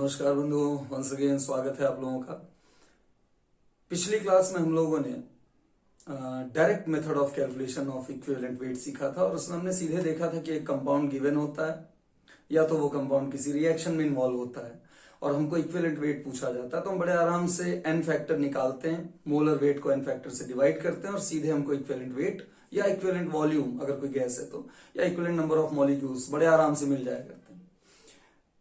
नमस्कार बंधुओं, once again स्वागत है आप लोगों का। पिछली क्लास में हम लोगों ने direct method of calculation of equivalent weight सीखा था और उसमें हमने सीधे देखा था कि एक कंपाउंड गिवन होता है या तो वो कंपाउंड किसी रिएक्शन में इन्वॉल्व होता है और हमको इक्विवेलेंट वेट पूछा जाता है तो हम बड़े आराम से एन फैक्टर निकालते हैं, मोलर वेट को एन फैक्टर से डिवाइड करते हैं और सीधे हमको इक्विवेलेंट वेट या इक्विवेलेंट वॉल्यूम अगर कोई गैस है तो या इक्विवेलेंट नंबर ऑफ मॉलिक्यूल्स बड़े आराम से मिल जाया करते हैं।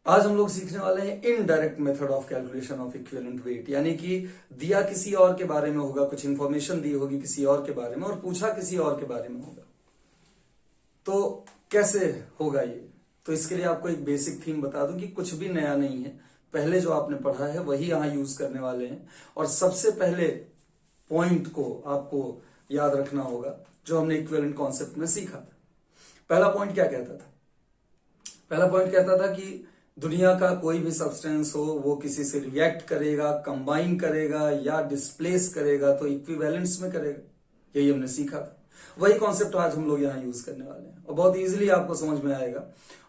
आज हम लोग सीखने वाले हैं indirect method of calculation of equivalent weight, यानी कि दिया किसी और के बारे में होगा, कुछ इंफॉर्मेशन दी होगी किसी और के बारे में और पूछा किसी और के बारे में होगा, तो कैसे होगा ये। तो इसके लिए आपको एक बेसिक थीम बता दूं कि कुछ भी नया नहीं है, पहले जो आपने पढ़ा है वही यहां यूज करने वाले हैं और सबसे पहले पॉइंट को आपको याद रखना होगा जो हमने इक्विवेलेंट कॉन्सेप्ट में सीखा था। पहला पॉइंट क्या कहता था? पहला पॉइंट कहता था कि दुनिया का कोई भी सब्सटेंस हो वो किसी से रिएक्ट करेगा, कंबाइन करेगा या डिस्प्लेस करेगा तो इक्विवेलेंट्स में करेगा, यही हमने सीखा था। वही कॉन्सेप्ट आज हम लोग यहाँ यूज करने वाले हैं और बहुत इजीली आपको समझ में आएगा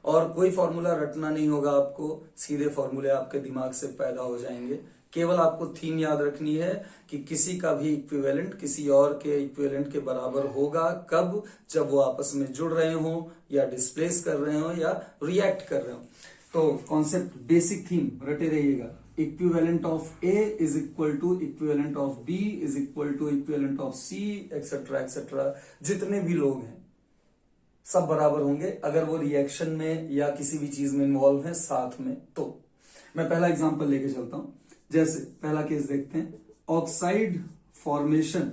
और कोई फॉर्मूला रटना नहीं होगा आपको, सीधे फॉर्मूले आपके दिमाग से पैदा हो जाएंगे। केवल आपको थीम याद रखनी है कि किसी का भी इक्विवेलेंट किसी और के इक्विवेलेंट के बराबर होगा कब? जब वो आपस में जुड़ रहे हो या डिस्प्लेस कर रहे हो या रिएक्ट कर रहे हो। तो कॉन्सेप्ट बेसिक थीम रटे रहिएगा, equivalent of A is equal to equivalent of B is equal to equivalent of c etcetera etcetera. जितने भी लोग हैं सब बराबर होंगे अगर वो रिएक्शन में या किसी भी चीज में इन्वॉल्व है साथ में। तो मैं पहला एग्जांपल लेके चलता हूं। जैसे पहला केस देखते हैं, ऑक्साइड फॉर्मेशन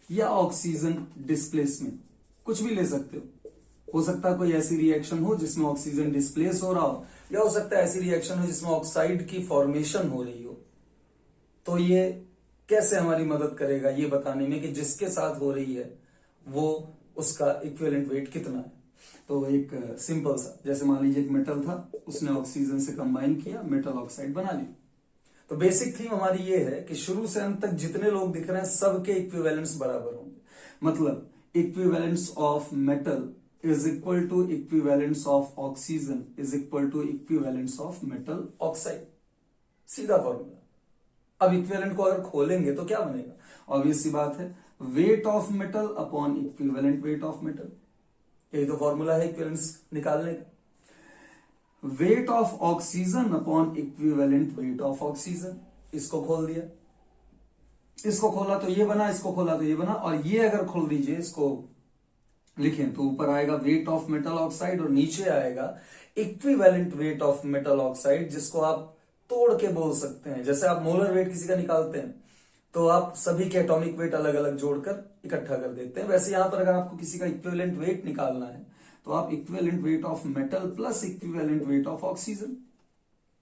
या ऑक्सीजन डिस्प्लेसमेंट, कुछ भी ले सकते हो सकता है कोई ऐसी रिएक्शन हो जिसमें ऑक्सीजन डिस्प्लेस हो रहा हो या हो सकता है ऐसी रिएक्शन हो जिसमें ऑक्साइड की फॉर्मेशन हो रही हो। तो ये कैसे हमारी मदद करेगा ये बताने में कि जिसके साथ हो रही है वो उसका इक्विवेलेंट वेट कितना है। तो एक सिंपल सा, जैसे मान लीजिए एक मेटल था, उसने ऑक्सीजन से कंबाइन किया, मेटल ऑक्साइड बना लिया। तो बेसिक थीम हमारी ये है कि शुरू से अंत तक जितने लोग दिख रहे हैं सबके इक्विवेलेंट्स बराबर होंगे। मतलब equivalents of metal is equal to equivalence of oxygen is equal to equivalence of metal oxide। सीधा फॉर्मूला। अब इक्विवेलेंट को अगर खोलेंगे तो क्या बनेगा? ऑब्वियस सी बात है, wait of metal upon equivalent weight of metal, यही तो फॉर्मूला है इक्विवेलेंस निकालने का। Wait of oxygen upon equivalent weight of oxygen, इसको खोल दिया, इसको खोला तो ये बना, इसको खोला तो ये बना, और ये अगर खोल दीजिए, इसको लिखें तो ऊपर आएगा वेट ऑफ मेटल ऑक्साइड और नीचे आएगा equivalent weight of metal oxide, जिसको आप तोड़ के बोल सकते हैं। जैसे आप मोलर वेट किसी का निकालते हैं तो आप सभी के एटॉमिक वेट अलग अलग जोड़कर इकट्ठा कर देते हैं, वैसे यहां पर अगर आपको किसी का इक्विवेलेंट वेट निकालना है तो आप equivalent weight of metal plus equivalent weight of oxygen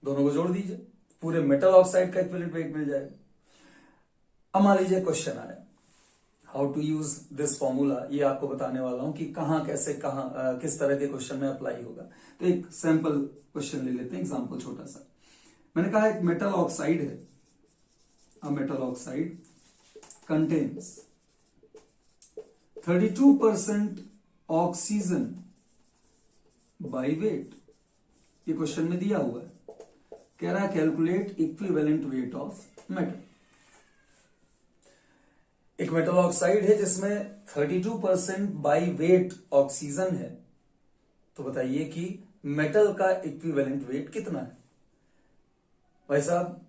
दोनों को जोड़ दीजिए, पूरे मेटल ऑक्साइड का इक्विवेलेंट वेट मिल जाएगा। अब मान लीजिए क्वेश्चन आया, how to use this formula, ये आपको बताने वाला हूं कि कहां कैसे किस तरह के क्वेश्चन में अप्लाई होगा। तो एक सैंपल क्वेश्चन ले लेते हैं, एग्जांपल छोटा सा। मैंने कहा एक मेटल ऑक्साइड है, a metal oxide contains 32% oxygen by weight, ये क्वेश्चन में दिया हुआ है, कह रहा है calculate equivalent weight of metal. एक मेटल ऑक्साइड है जिसमें 32% बाय वेट ऑक्सीजन है, तो बताइए कि मेटल का इक्विवेलेंट वेट कितना है। भाई साहब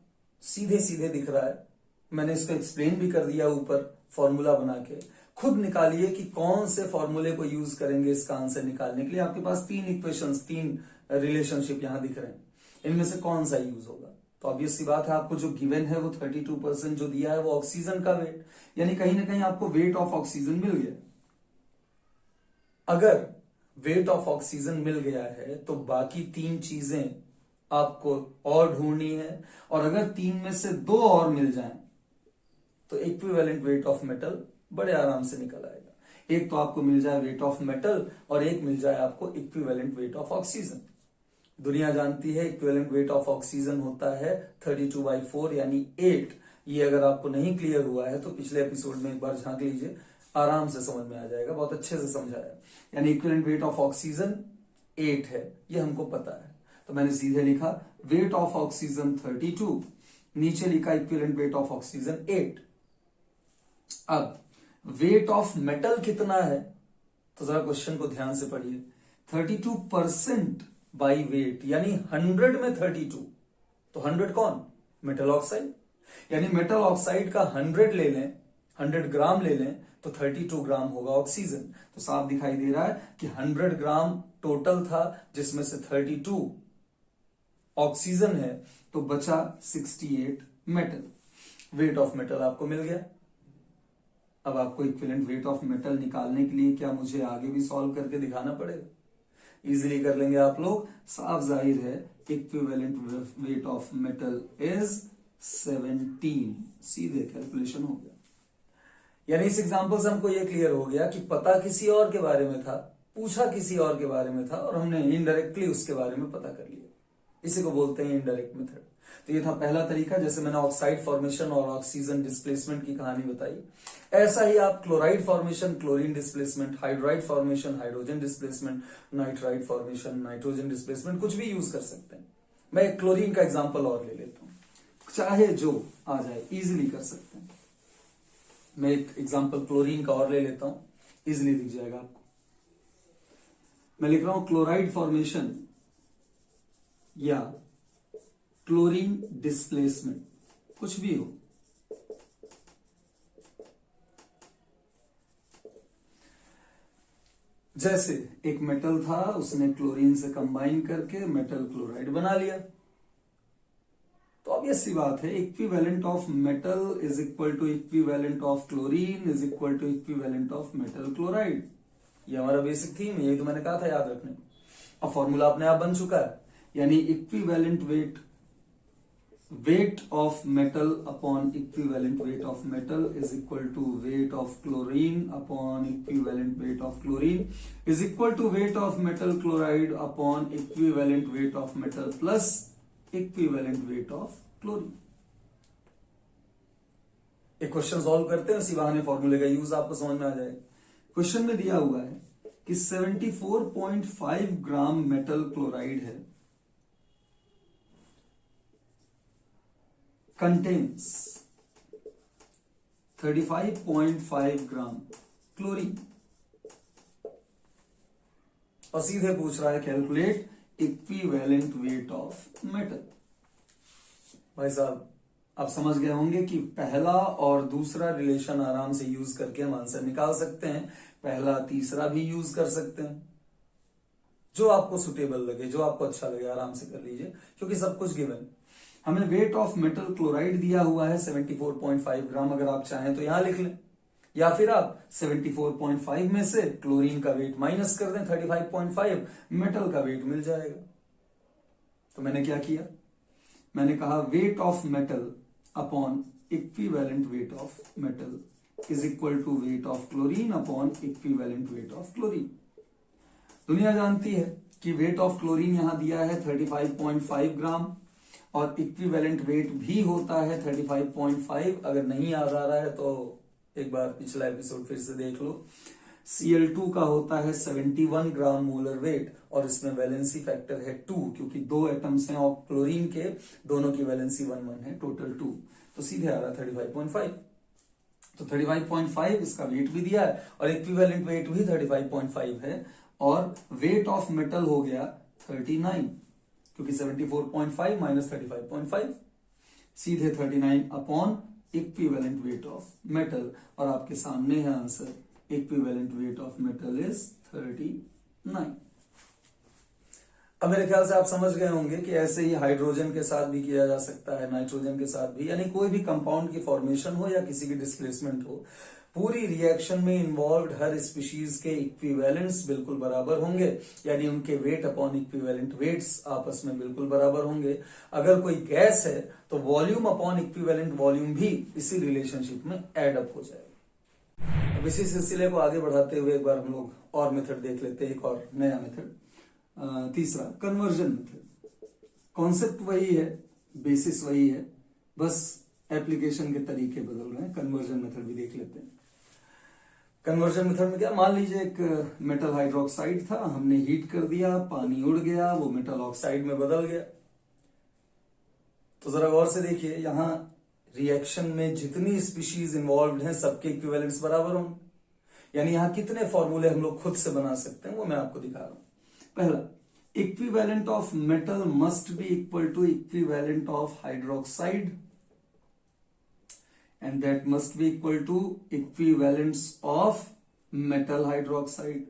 सीधे सीधे दिख रहा है, मैंने इसको एक्सप्लेन भी कर दिया ऊपर फॉर्मूला बना के। खुद निकालिए कि कौन से फॉर्मूले को यूज करेंगे इसका आंसर निकालने के लिए। आपके पास 3 इक्वेशंस, 3 रिलेशनशिप यहां दिख रहे हैं, इनमें से कौन सा यूज होगा? तो ऑब्वियस सी बात है, आपको जो गिवन है वो 32% जो दिया है वो ऑक्सीजन का वेट, यानी कहीं ना कहीं आपको वेट ऑफ ऑक्सीजन मिल गया। अगर वेट ऑफ ऑक्सीजन मिल गया है तो बाकी 3 चीजें आपको और ढूंढनी है, और अगर 3 में से 2 और मिल जाएं तो इक्विवेलेंट वेट ऑफ मेटल बड़े आराम से निकल आएगा। एक तो आपको मिल जाए वेट ऑफ मेटल और एक मिल जाए आपको इक्विवेलेंट वेट ऑफ ऑक्सीजन। दुनिया जानती है इक्विवेलेंट वेट ऑफ ऑक्सीजन होता है 32/4 यानी 8। ये अगर आपको नहीं क्लियर हुआ है तो पिछले एपिसोड में एक बार झांक लीजिए, आराम से समझ में आ जाएगा, बहुत अच्छे से समझाया। यानी इक्विवेलेंट वेट ऑफ ऑक्सीजन 8 है, ये हमको पता है। तो मैंने सीधे लिखा वेट ऑफ ऑक्सीजन 32, नीचे लिखा इक्विवेलेंट वेट ऑफ ऑक्सीजन 8। अब वेट ऑफ मेटल कितना है, तो जरा क्वेश्चन को ध्यान से पढ़िए। 32% बाई वेट, यानी 100 में 32, तो 100 कौन, मेटल ऑक्साइड, यानी मेटल ऑक्साइड का 100 ले लें, 100 ग्राम ले लें तो 32 ग्राम होगा ऑक्सीजन। तो साफ दिखाई दे रहा है कि 100 ग्राम टोटल था जिसमें से 32 ऑक्सीजन है, तो बचा 68 मेटल। वेट ऑफ मेटल आपको मिल गया। अब आपको इक्विवेलेंट वेट ऑफ मेटल निकालने के लिए क्या मुझे आगे भी सॉल्व करके दिखाना पड़ेगा? इजीली कर लेंगे आप लोग, साफ जाहिर है equivalent weight of metal is 17। सीधे कैलकुलेशन हो गया। यानी इस एग्जांपल से हमको ये क्लियर हो गया कि पता किसी और के बारे में था, पूछा किसी और के बारे में था, और हमने इनडायरेक्टली उसके बारे में पता कर लिया। इसी को बोलते हैं इनडायरेक्ट मेथड। तो ये था पहला तरीका, जैसे मैंने ऑक्साइड फॉर्मेशन और ऑक्सीजन डिस्प्लेसमेंट की कहानी बताई, ऐसा ही आप chloride formation, chlorine displacement, hydride formation, hydrogen displacement, nitride formation, nitrogen displacement, कुछ भी यूज कर सकते हैं। मैं एक क्लोरीन का एग्जाम्पल और ले लेता हूं, चाहे जो आ जाए इजिली कर सकते हैं। मैं एक एग्जाम्पल क्लोरीन का और ले लेता हूं, इजिली दिख जाएगा आपको। मैं लिख रहा हूं क्लोराइड फॉर्मेशन या क्लोरीन डिस्प्लेसमेंट, कुछ भी हो। जैसे एक मेटल था, उसने क्लोरीन से कंबाइन करके मेटल क्लोराइड बना लिया। तो ऑब्वियस सी बात है, equivalent of metal is equal to equivalent of chlorine is equal to equivalent of metal chloride. ये हमारा बेसिक थीम है, यही तो मैंने कहा था याद रखने। अब फॉर्मूला अपने आप बन चुका है, यानी equivalent weight of metal upon equivalent weight of metal is equal to weight of chlorine upon equivalent weight of chlorine is equal to weight of metal chloride upon equivalent weight of metal plus equivalent weight of chlorine. एक question solve करते हैं, इसी बहाने फॉर्मूले का use आपको समझ में आ जाएगा। क्वेश्चन में दिया हुआ है कि 74.5 ग्राम मेटल क्लोराइड है, कंटेन्स 35.5 ग्राम क्लोरीन, और सीधे पूछ रहा है calculate equivalent weight of metal. भाई साहब आप समझ गए होंगे कि पहला और दूसरा रिलेशन आराम से यूज करके हम आंसर निकाल सकते हैं, पहला तीसरा भी यूज कर सकते हैं, जो आपको सुटेबल लगे, जो आपको अच्छा लगे आराम से कर लीजिए, क्योंकि सब कुछ गिवन। हमें वेट ऑफ मेटल क्लोराइड दिया हुआ है 74.5 ग्राम, अगर आप चाहें तो यहां लिख लें, या फिर आप 74.5 में से क्लोरीन का वेट माइनस कर दें 35.5, मेटल का वेट मिल जाएगा। तो मैंने क्या किया, मैंने कहा weight of metal upon equivalent weight of metal is equal to weight of chlorine upon equivalent weight of chlorine. दुनिया जानती है कि वेट ऑफ क्लोरीन यहां दिया है 35.5 ग्राम, और इक्विवेलेंट वेट भी होता है 35.5। अगर नहीं याद आ रहा है तो एक बार पिछला एपिसोड फिर से देख लो। Cl2 का होता है 71 ग्राम मोलर वेट, और इसमें वैलेंसी फैक्टर है 2, क्योंकि 2 एटम्स हैं और क्लोरीन के, दोनों की वैलेंसी 1 है, टोटल 2, तो सीधे आ रहा 35.5। तो 35.5 इसका वेट भी दिया है, और इक्विवेलेंट वेट भी 35.5 है, और वेट ऑफ मेटल हो गया 39, क्योंकि 74.5 माइनस 35.5, सीधे 39 upon equivalent weight of metal, और आपके सामने है answer, equivalent weight of metal is 39। अब मेरे ख्याल से आप समझ गए होंगे कि ऐसे ही हाइड्रोजन के साथ भी किया जा सकता है, नाइट्रोजन के साथ भी, यानी कोई भी कंपाउंड की फॉर्मेशन हो या किसी की डिस्प्लेसमेंट हो, पूरी रिएक्शन में इन्वॉल्व हर स्पीशीज के इक्विवेलेंट्स बिल्कुल बराबर होंगे, यानी उनके वेट अपॉन इक्विवेलेंट वेट्स आपस में बिल्कुल बराबर होंगे। अगर कोई गैस है तो वॉल्यूम अपॉन इक्विवेलेंट वॉल्यूम भी इसी रिलेशनशिप में एड अप हो जाएगा। अब इसी सिलसिले को आगे बढ़ाते हुए एक बार हम लोग और मेथड देख लेते हैं, एक और नया मेथड, तीसरा कन्वर्जन मेथड। कॉन्सेप्ट वही है, बेसिस वही है, बस एप्लीकेशन के तरीके बदल रहे हैं। कन्वर्जन मेथड भी देख लेते हैं। कन्वर्जन मेथड में क्या, मान लीजिए एक मेटल हाइड्रोक्साइड था, हमने हीट कर दिया, पानी उड़ गया, वो मेटल ऑक्साइड में बदल गया। तो जरा गौर से देखिए, यहां रिएक्शन में जितनी स्पीशीज इन्वॉल्व हैं सबके इक्विवेलेंट्स बराबर होंगे। यानी यहां कितने फॉर्मूले हम लोग खुद से बना सकते हैं वो मैं आपको दिखा रहा हूं। पहला, equivalent of metal must be equal to equivalent of hydroxide and that must be equal to equivalents of metal hydroxide।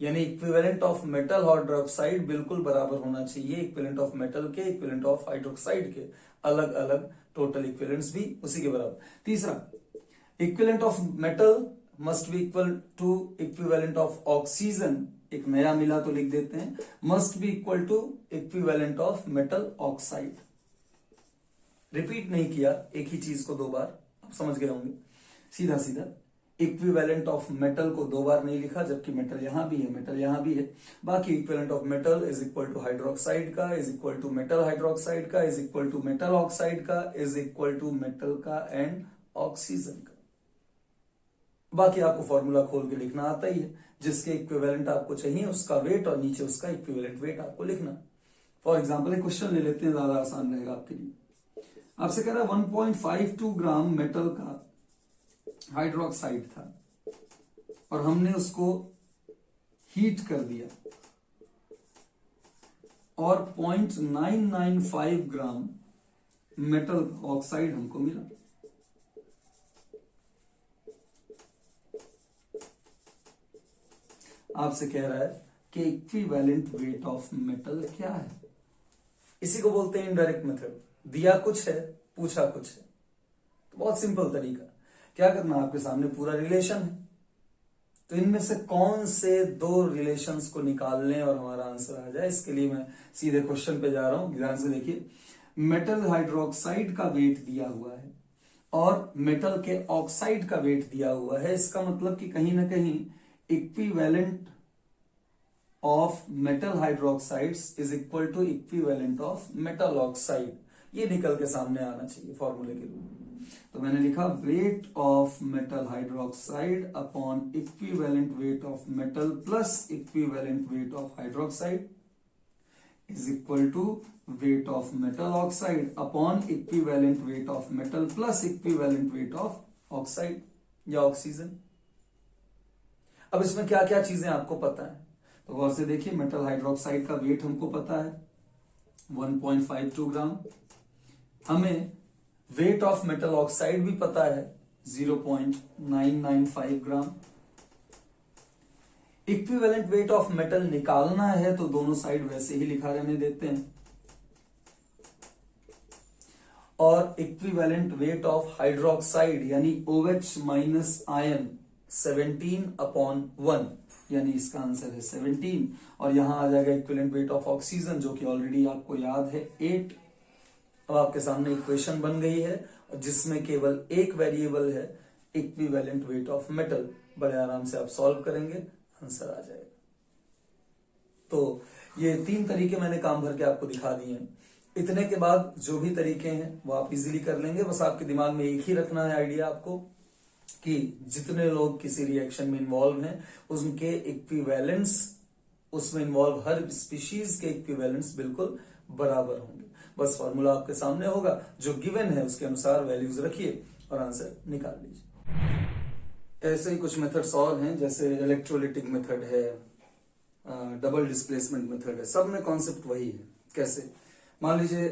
यानी इक्विवेलेंट ऑफ मेटल हाइड्रोक्साइड बिल्कुल बराबर होना चाहिए इक्विवेलेंट ऑफ मेटल के, इक्विवेलेंट ऑफ हाइड्रोक्साइड के, अलग अलग टोटल इक्विवेलेंट्स भी उसी के बराबर। तीसरा, equivalent of metal must be equal to equivalent of oxygen, एक नया मिला तो लिख देते हैं, must be equal to equivalent of metal oxide. Repeat नहीं किया एक ही चीज को दो बार, आप समझ गए होंगे। सीधा सीधा इक्विवेलेंट ऑफ मेटल को दो बार नहीं लिखा, जबकि मेटल यहां भी है, मेटल यहां भी है। बाकी equivalent of metal is equal to hydroxide का, is equal to metal hydroxide का, is equal to metal oxide का, इज इक्वल टू मेटल का एंड ऑक्सीजन का। बाकी आपको फॉर्मूला खोल के लिखना आता ही है, जिसके इक्विवेलेंट आपको चाहिए उसका वेट और नीचे उसका इक्विवेलेंट वेट आपको लिखना। फॉर एग्जाम्पल एक क्वेश्चन ले लेते हैं, ज्यादा आसान रहेगा आपके लिए। आपसे कह रहा है 1.52 ग्राम मेटल का हाइड्रोक्साइड था और हमने उसको हीट कर दिया और 0.995 ग्राम मेटल ऑक्साइड हमको मिला। आपसे कह रहा है कि इक्विवेलेंट वेट ऑफ मेटल क्या है। इसी को बोलते हैं इनडायरेक्ट मेथड। दिया कुछ है, पूछा कुछ है, तो बहुत सिंपल तरीका, क्या करना, आपके सामने पूरा रिलेशन है, तो इनमें से कौन से दो रिलेशंस को निकाल लें और हमारा आंसर आ जाए। इसके लिए मैं सीधे क्वेश्चन पे जा रहा हूं, ध्यान से देखिए। मेटल हाइड्रोक्साइड का वेट दिया हुआ है और मेटल के ऑक्साइड का वेट दिया हुआ है। इसका मतलब कि कहीं ना कहीं equivalent of metal hydroxides is equal to equivalent of metal oxide, ये निकल के सामने आना चाहिए फॉर्मूले के रूप में। तो मैंने लिखा weight of metal hydroxide upon equivalent weight of metal plus equivalent weight of hydroxide is equal to weight of metal oxide upon equivalent weight of metal plus equivalent weight of oxide या oxygen. अब इसमें क्या क्या चीजें आपको पता है, तो गौर से देखिए। मेटल हाइड्रोक्साइड का वेट हमको पता है 1.52 ग्राम, हमें वेट ऑफ मेटल ऑक्साइड भी पता है 0.995 ग्राम। इक्विवेलेंट वेट ऑफ मेटल निकालना है तो दोनों साइड वैसे ही लिखा रहने देते हैं, और इक्विवेलेंट वेट ऑफ हाइड्रोक्साइड यानी OH माइनस आयन 17/1, यानी इसका आंसर है 17। और यहां आ जाएगा इक्विवेलेंट वेट ऑफ ऑक्सीजन, जो कि ऑलरेडी आपको याद है 8। अब आपके सामने इक्वेशन बन गई है जिसमें केवल एक वेरिएबल है इक्विवेलेंट वेट ऑफ मेटल। बड़े आराम से आप सॉल्व करेंगे, आंसर आ जाएगा। तो ये 3 तरीके मैंने काम भर के आपको दिखा दिए हैं। इतने के बाद जो भी तरीके हैं वो आप इजीली कर लेंगे। बस आपके दिमाग में एक ही रखना है आइडिया आपको कि जितने लोग किसी रिएक्शन में इन्वॉल्व हैं उनके इक्विवेलेंट्स, उसमें इन्वॉल्व हर स्पीशीज के इक्विवेलेंट्स बिल्कुल बराबर होंगे। बस फॉर्मूला आपके सामने होगा, जो गिवन है उसके अनुसार वैल्यूज रखिए और आंसर निकाल लीजिए। ऐसे ही कुछ मेथड्स और हैं, जैसे इलेक्ट्रोलिटिक मेथड है, डबल डिस्प्लेसमेंट मेथड है, सब में कॉन्सेप्ट वही है। कैसे, मान लीजिए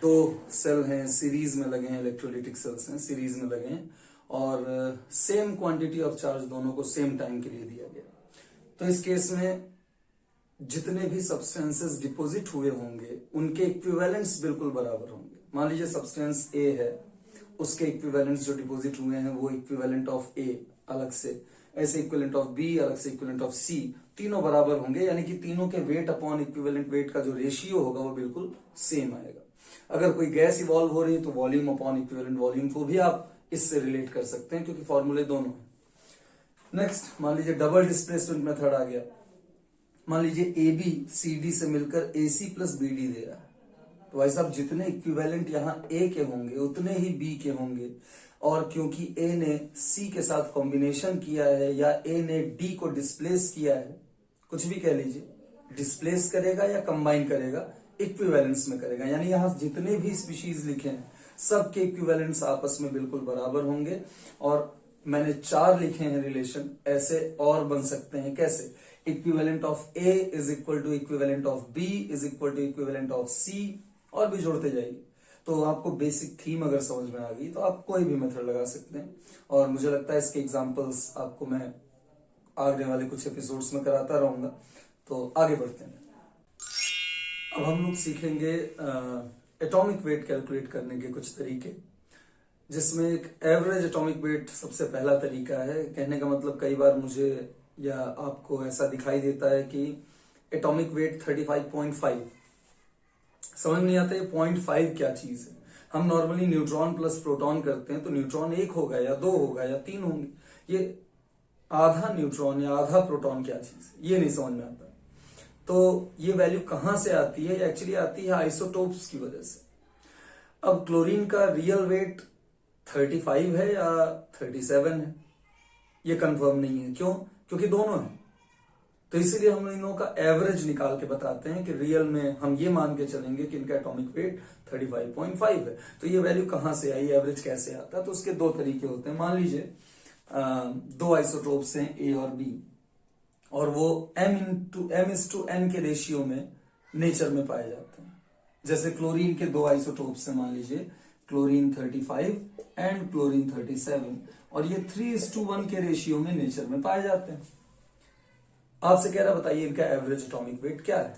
2 सेल हैं, सीरीज में लगे हैं, इलेक्ट्रोलिटिक सेल्स हैं, सीरीज में लगे हैं और सेम क्वांटिटी ऑफ चार्ज दोनों को सेम टाइम के लिए दिया गया। तो इस केस में जितने भी सब्सटेंसेस डिपॉजिट हुए होंगे उनके इक्विवेलेंट्स बिल्कुल बराबर होंगे। मान लीजिए सब्सटेंस ए है, उसके इक्विवेलेंट्स जो डिपॉजिट हुए हैं वो इक्विवेलेंट ऑफ ए अलग से, ऐसे इक्विवेलेंट ऑफ बी अलग से, इक्विवेलेंट ऑफ सी, तीनों बराबर होंगे। यानी कि तीनों के वेट अपॉन इक्विवेलेंट वेट का जो रेशियो होगा वो बिल्कुल सेम आएगा। अगर कोई गैस इवॉल्व हो रही है तो वॉल्यूम अपॉन इक्विवेलेंट वॉल्यूम को भी आप इससे रिलेट कर सकते हैं, क्योंकि फॉर्मूले दोनों हैं। नेक्स्ट, मान लीजिए डबल डिस्प्लेसमेंट मेथड आ गया। मान लीजिए AB CD से मिलकर AC प्लस BD दे रहा है, तो भाई साहब जितने इक्विवेलेंट यहाँ ए के होंगे उतने ही बी के होंगे, और क्योंकि ए ने सी के साथ कॉम्बिनेशन किया है या ए ने डी को डिस्प्लेस किया है, कुछ भी कह लीजिए, डिस्प्लेस करेगा या कंबाइन करेगा, इक्विवेलेंस में करेगा। यानी यहां जितने भी स्पीशीज लिखे हैं सबके इक्विवेलेंट्स आपस में बिल्कुल बराबर होंगे। और मैंने 4 लिखे हैं रिलेशन, ऐसे और बन सकते हैं। कैसे? Equivalent of A is equal to equivalent of B is equal to equivalent of C, और भी जोड़ते जाइए। तो आपको बेसिक थीम अगर समझ में आ गई तो आप कोई भी मेथड लगा सकते हैं, और मुझे लगता है इसके एग्जांपल्स आपको मैं आगे वाले कुछ एपिसोड्स में कराता रहूंगा। तो आगे बढ़ते हैं। अब हम लोग सीखेंगे एटॉमिक वेट कैलकुलेट करने के कुछ तरीके, जिसमें एक एवरेज एटॉमिक वेट सबसे पहला तरीका है। कहने का मतलब कई बार मुझे या आपको ऐसा दिखाई देता है कि एटॉमिक वेट 35.5, समझ नहीं आता ये 0.5 क्या चीज है। हम नॉर्मली न्यूट्रॉन प्लस प्रोटॉन करते हैं तो न्यूट्रॉन 1 होगा या 2 होगा या 3 होंगे, ये आधा न्यूट्रॉन या आधा प्रोटॉन क्या चीज है, ये नहीं समझ में आता। तो ये वैल्यू कहां से आती है? एक्चुअली आती है आइसोटोप्स की वजह से। अब क्लोरीन का रियल वेट 35 है या 37 है, ये कंफर्म नहीं है। क्यों? क्योंकि दोनों है, तो इसीलिए हम इन लोगों का एवरेज निकाल के बताते हैं कि रियल में हम ये मान के चलेंगे कि इनका एटॉमिक वेट 35.5 है। तो ये वैल्यू कहां से आई, एवरेज कैसे आता है? तो उसके 2 तरीके होते हैं। मान लीजिए 2 आइसोटोप्स हैं ए और बी, और वो m/n के रेशियो में नेचर में पाए जाते हैं। जैसे क्लोरीन के 2 आइसोटोप्स हैं, मान लीजिए क्लोरीन 35 एंड क्लोरीन 37, और ये 3:1 के रेशियो में नेचर में पाए जाते हैं। आपसे कह रहा बताइए इनका एवरेज एटॉमिक वेट क्या है?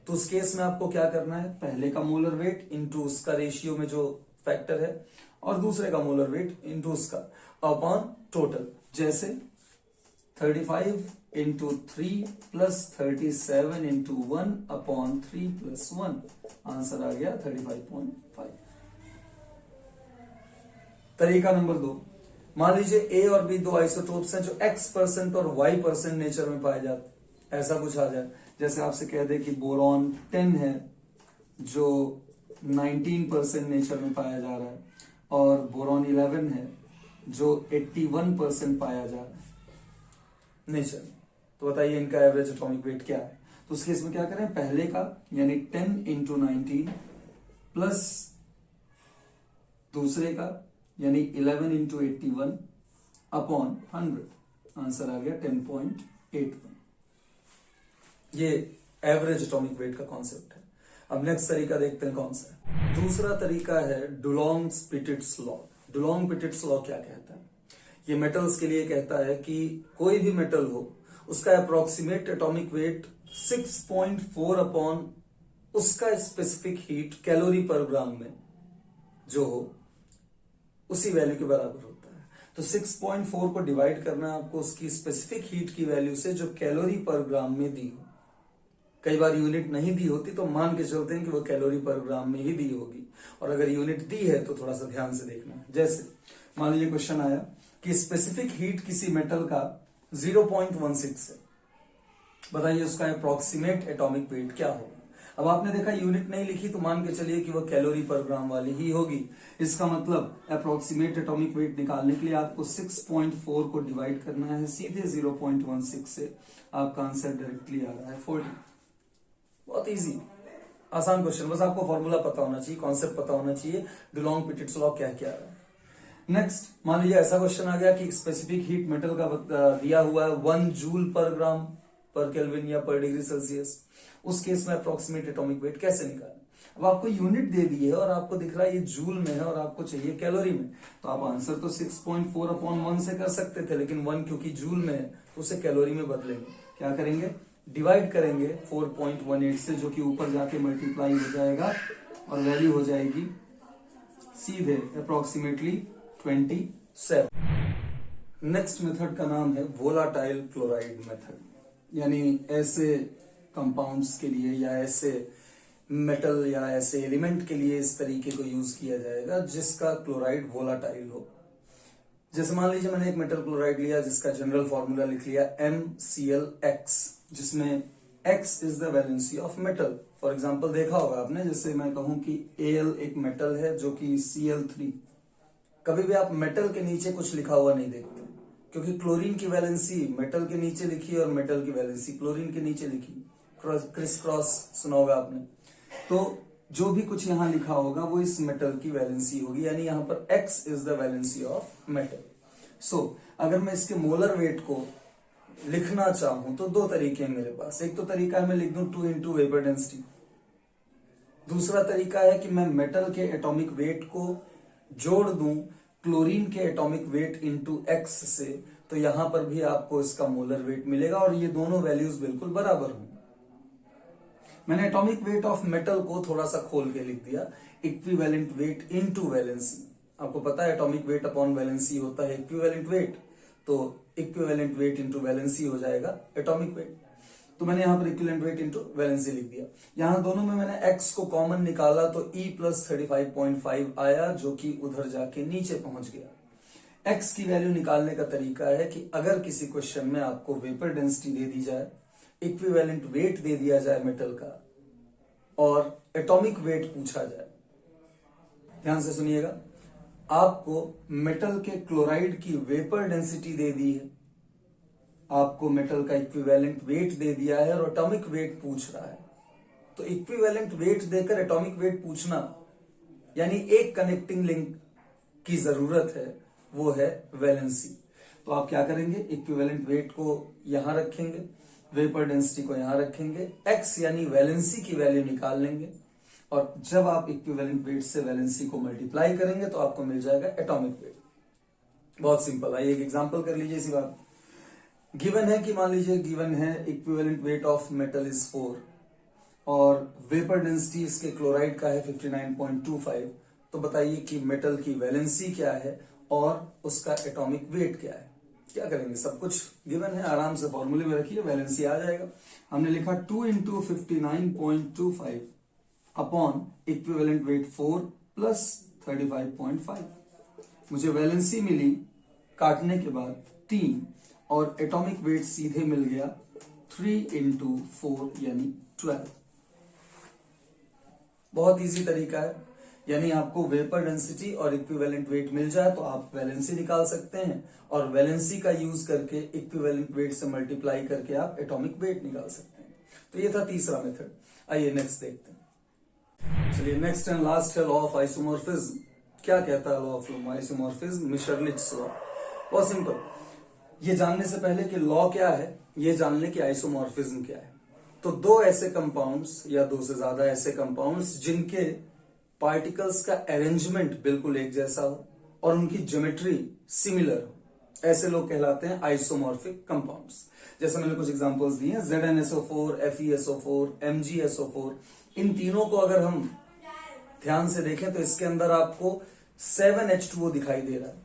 तो उस केस में आपको क्या करना है? पहले का मोलर वेट इंटू उसका रेशियो में जो फैक्टर है, और दूसरे का मोलर वेट इंटू उसका अपॉन टोटल। जैसे 35 into 3 plus 37 into 1 upon 3 plus 1, answer आ गया 35.5। तरीका नंबर 2, मान लीजिए ए और बी 2 आइसोटोप्स हैं जो x% और y% नेचर में पाए जाते हैं। ऐसा कुछ आ जाए जैसे आपसे कह दे कि बोरॉन 10 है जो 19% नेचर में पाया जा रहा है, और बोरॉन 11 है जो 81% पाया जा रहा है नेचर में। तो बताइए इनका एवरेज एटॉमिक वेट क्या है? तो उस केस में क्या करें? पहले का यानी 10 इंटू 19 प्लस दूसरे का यानी 11 इंटू 81 अपॉन 100, आंसर आ गया 10.81। ये एवरेज एटॉमिक वेट का कॉन्सेप्ट है। अब नेक्स्ट तरीका देखते हैं कौन सा है। दूसरा तरीका है डुलोंग-पिटिट्स लॉ। डुलोंग-पिटिट्स लॉ क्या कहता है? ये मेटल्स के लिए कहता है कि कोई भी मेटल हो उसका अप्रोक्सीमेट एटॉमिक वेट 6.4 अपॉन उसका स्पेसिफिक हीट कैलोरी पर ग्राम में जो हो उसी वैल्यू के बराबर होता है। तो 6.4 को डिवाइड करना है आपको उसकी स्पेसिफिक हीट की वैल्यू से जो कैलोरी पर ग्राम में दी हो। कई बार यूनिट नहीं दी होती तो मान के चलते हैं कि वो कैलोरी पर ग्राम में ही दी होगी, और अगर यूनिट दी है तो थोड़ा सा ध्यान से देखना है। जैसे मान लीजिए क्वेश्चन आया कि स्पेसिफिक हीट किसी मेटल का 0.16 है, बताइए उसका अप्रोक्सीमेट एटॉमिक वेट क्या होगा? अब आपने देखा यूनिट नहीं लिखी तो मान के चलिए कि वो कैलोरी पर ग्राम वाली ही होगी। इसका मतलब अप्रोक्सीमेट एटॉमिक वेट निकालने के लिए आपको 6.4 को डिवाइड करना है सीधे 0.16 से, आपका आंसर डायरेक्टली आ रहा है 40। बहुत इजी आसान क्वेश्चन, बस आपको फॉर्मूला पता होना चाहिए, कॉन्सेप्ट पता होना चाहिए, डुलोंग-पिटिट्स लॉ क्या क्या है। नेक्स्ट मान लीजिए ऐसा क्वेश्चन आ गया कि स्पेसिफिक हीट मेटल का दिया हुआ है 1 जूल पर ग्राम पर केल्विन या पर डिग्री सेल्सियस। उस केस में अप्रोक्सीमेट एटॉमिक वेट कैसे निकालें? अब आपको यूनिट दे दी है और आपको दिख रहा है ये जूल में है और आपको चाहिए कैलोरी में, तो आप आंसर तो 6.4 अपॉन 1 से कर सकते थे, लेकिन 1 क्योंकि जूल में है तो उसे कैलोरी में बदलेंगे। क्या करेंगे? डिवाइड करेंगे 4.18 से, जो कि ऊपर जाके मल्टीप्लाई हो जाएगा और वैल्यू हो जाएगी सीधे अप्रोक्सीमेटली 27। नेक्स्ट मेथड का नाम है वोलाटाइल क्लोराइड मेथड, यानी ऐसे कंपाउंड्स के लिए या ऐसे मेटल या ऐसे एलिमेंट के लिए इस तरीके को यूज किया जाएगा जिसका क्लोराइड वोलाटाइल हो। जैसे मान लीजिए मैंने एक मेटल क्लोराइड लिया जिसका जनरल फॉर्मूला लिख लिया MClX, जिसमें X is the valency of metal for example देखा होगा आपने, जैसे मैं कहूं कि Al एक मेटल है जो कि Cl3, कभी भी आप मेटल के नीचे कुछ लिखा हुआ नहीं देखते, क्योंकि क्लोरीन की वैलेंसी मेटल के नीचे लिखी और मेटल की वैलेंसी क्लोरीन के नीचे लिखी, क्रिस क्रॉस सुना होगा आपने। तो जो भी कुछ यहाँ लिखा होगा वो इस मेटल की वैलेंसी होगी, यानी यहाँ पर X is the valency of metal. So अगर मैं इसके मोलर वेट को लिखना चाहूं तो दो तरीके हैं मेरे पास। एक तो तरीका है मैं लिख दूं 2 इंटू वेपर डेंसिटी, दूसरा तरीका है कि मैं मेटल के एटॉमिक वेट को जोड़ दूं क्लोरीन के एटॉमिक वेट इंटू एक्स से, तो यहां पर भी आपको इसका मोलर वेट मिलेगा और ये दोनों वैल्यूज बिल्कुल बराबर होंगे। मैंने एटॉमिक वेट ऑफ मेटल को थोड़ा सा खोल के लिख दिया, इक्विवेलेंट वेट इनटू वैलेंसी। आपको पता है एटॉमिक वेट अपॉन वैलेंसी होता है इक्विवेलेंट वेट, तो इक्विवेलेंट वेट इंटू वैलेंसी हो जाएगा एटॉमिक वेट। तो मैंने यहाँ पर इक्विवेलेंट वेट इंटू वैलेंसी लिख दिया। यहां दोनों में मैंने x को कॉमन निकाला तो E प्लस 35.5 आया, जो कि उधर जाके नीचे पहुंच गया। x की वैल्यू निकालने का तरीका है कि अगर किसी क्वेश्चन में आपको वेपर डेंसिटी दे दी जाए, इक्विवेलेंट वेट दे दिया जाए मेटल का और एटॉमिक वेट पूछा जाए, ध्यान से सुनिएगा, आपको मेटल के क्लोराइड की वेपर डेंसिटी दे दी है, आपको मेटल का इक्विवेलेंट वेट दे दिया है और एटॉमिक वेट पूछ रहा है। तो इक्विवेलेंट वेट देकर एटॉमिक वेट पूछना, यानी एक कनेक्टिंग लिंक की जरूरत है, वो है वैलेंसी। तो आप क्या करेंगे, इक्विवेलेंट वेट को यहां रखेंगे, वेपर डेंसिटी को यहां रखेंगे, x यानी वैलेंसी की वैल्यू निकाल लेंगे और जब आप इक्विवेलेंट वेट से वैलेंसी को मल्टीप्लाई करेंगे तो आपको मिल जाएगा एटॉमिक वेट। बहुत सिंपल। आइए एक एग्जांपल कर लीजिए इसी बात। गिवन है कि मान लीजिए गिवन है equivalent weight of metal is 4 और वेपर डेंसिटी इसके क्लोराइड का है 59.25। तो बताइए कि मेटल की वैलेंसी क्या है और उसका एटॉमिक वेट क्या है। क्या करेंगे, सब कुछ गिवन है, आराम से फॉर्मूले में रखिए, वैलेंसी आ जाएगा। हमने लिखा 2 into 59.25 upon equivalent wait 4 plus 35.5। मुझे वैलेंसी मिली काटने के बाद 3 और एटॉमिक वेट सीधे मिल गया 3 इंटू 4 यानी 12। बहुत इजी तरीका है, यानी आपको वेपर डेंसिटी और इक्विवेलेंट वेट मिल जाए तो आप वैलेंसी निकाल सकते हैं और वैलेंसी का यूज करके इक्विवेलेंट वेट से मल्टीप्लाई करके आप एटॉमिक वेट निकाल सकते हैं। तो ये था तीसरा मेथड। आइए नेक्स्ट देखते हैं। चलिए नेक्स्ट एंड लास्ट है लॉ ऑफ आइसोमॉर्फिज्म। क्या कहता है लॉ ऑफ आइसोमॉर्फिज्म, मिशरलिट्स लॉ। बहुत सिंपल, ये जानने से पहले कि लॉ क्या है, ये जान ले कि आइसोमॉर्फिज्म क्या है। तो दो ऐसे कंपाउंड्स या दो से ज्यादा ऐसे कंपाउंड्स जिनके पार्टिकल्स का अरेंजमेंट बिल्कुल एक जैसा हो और उनकी ज्योमेट्री सिमिलर हो, ऐसे लोग कहलाते हैं आइसोमॉर्फिक कंपाउंड्स। जैसे मैंने कुछ एग्जांपल्स दिए हैं, ZnSO4, FeSO4, MgSO4। इन तीनों को अगर हम ध्यान से देखें तो इसके अंदर आपको 7H2O दिखाई दे रहा है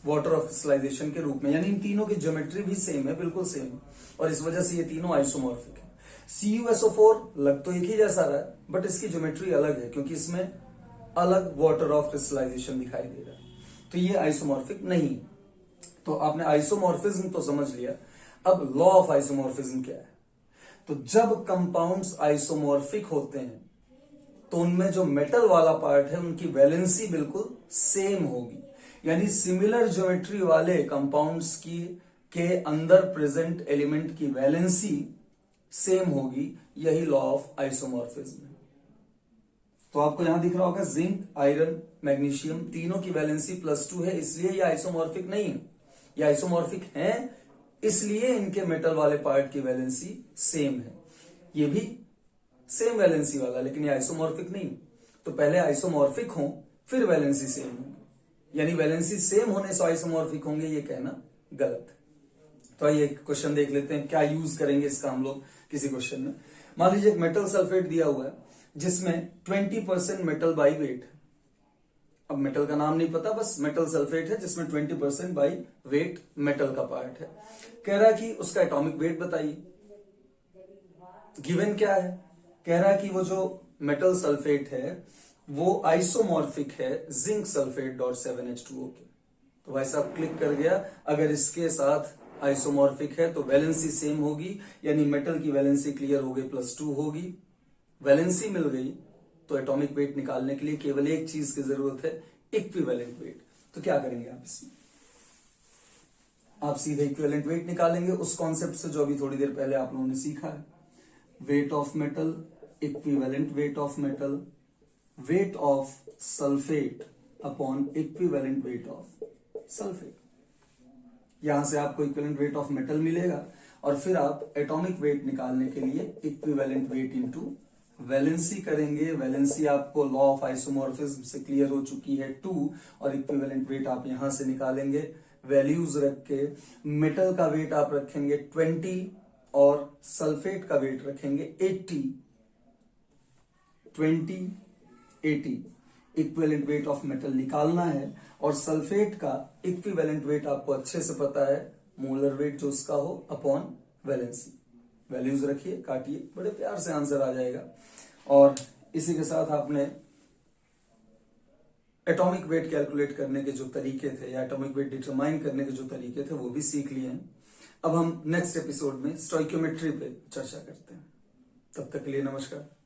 वाटर ऑफ क्रिस्टलाइजेशन के रूप में, यानी इन तीनों की ज्योमेट्री भी सेम है, बिल्कुल सेम, और इस वजह से ये तीनों आइसोमॉर्फिक है। CuSO4 लग तो एक ही जैसा रहा है बट इसकी ज्योमेट्री अलग है क्योंकि इसमें अलग वाटर ऑफ क्रिस्टलाइजेशन दिखाई दे रहा है, तो ये आइसोमॉर्फिक नहीं है। तो आपने आइसोमॉर्फिज्म तो समझ लिया, अब लॉ ऑफ आइसोमॉर्फिज्म क्या है। तो जब कंपाउंड्स आइसोमॉर्फिक होते हैं तो उनमें जो मेटल वाला पार्ट है उनकी वैलेंसी बिल्कुल सेम होगी, यानी सिमिलर ज्योमेट्री वाले कंपाउंड्स की के अंदर प्रेजेंट एलिमेंट की वैलेंसी सेम होगी। यही लॉ ऑफ आइसोमॉर्फिज्म है। तो आपको यहां दिख रहा होगा जिंक, आयरन, मैग्नीशियम तीनों की वैलेंसी +2 है, इसलिए ये आइसोमॉर्फिक नहीं है। ये आइसोमॉर्फिक है इसलिए इनके मेटल वाले पार्ट की वैलेंसी सेम है। ये भी सेम वैलेंसी वाला, लेकिन ये आइसोमॉर्फिक नहीं। तो पहले आइसोमॉर्फिक हो फिर वैलेंसी सेम होगी, यानी वैलेंसी सेम होने से आइसोमॉर्फिक होंगे, ये कहना गलत है। तो आइए क्वेश्चन देख लेते हैं, क्या यूज करेंगे इसका हम लोग किसी क्वेश्चन में। मान लीजिए एक मेटल सल्फेट दिया हुआ है जिसमें 20% मेटल बाई वेट है। अब मेटल का नाम नहीं पता, बस मेटल सल्फेट है जिसमें 20% बाई वेट मेटल का पार्ट है। कह रहा है कि उसका एटॉमिक वेट बताइए। गिवन क्या है, कह रहा है कि वो जो मेटल सल्फेट है वो आइसोमॉर्फिक है जिंक सल्फेट .7H2O के। तो भाई साहब क्लिक कर गया, अगर इसके साथ आइसोमॉर्फिक है तो वैलेंसी सेम होगी, यानी मेटल की वैलेंसी क्लियर हो गई +2 होगी। वैलेंसी मिल गई तो एटॉमिक वेट निकालने के लिए केवल एक चीज की जरूरत है, इक्विवेलेंट वेट। तो क्या करेंगे आप इसमें, आप सीधे इक्विवेलेंट वेट निकालेंगे उस कॉन्सेप्ट से जो अभी थोड़ी देर पहले आप लोगों ने सीखा है। Wait of metal, equivalent weight of metal, weight of sulphate upon equivalent weight of sulphate. यहां से आपको इक्विवेलेंट वेट ऑफ मेटल मिलेगा और फिर आप एटॉमिक वेट निकालने के लिए इक्विवेलेंट वेट इनटू वैलेंसी करेंगे। वैलेंसी आपको लॉ ऑफ आइसोमॉर्फिज्म से क्लियर हो चुकी है 2, और इक्विवेलेंट वेट आप यहां से निकालेंगे वैल्यूज रख के। मेटल का वेट आप रखेंगे 20 और सल्फेट का वेट रखेंगे 80। 20, 80 इक्विवेलेंट वेट ऑफ मेटल निकालना है, और सल्फेट का इक्विवेलेंट वेट आपको अच्छे से पता है, मोलर वेट जो उसका हो अपॉन वैलेंसी। वैल्यूज रखिए, काटिए, बड़े प्यार से आंसर आ जाएगा। और इसी के साथ आपने एटॉमिक वेट कैलकुलेट करने के जो तरीके थे या एटॉमिक वेट डिटरमाइन करने के जो तरीके थे वो भी सीख लिए हैं। अब हम नेक्स्ट एपिसोड में स्टोइकियोमेट्री पे चर्चा करते हैं। तब तक के लिए नमस्कार।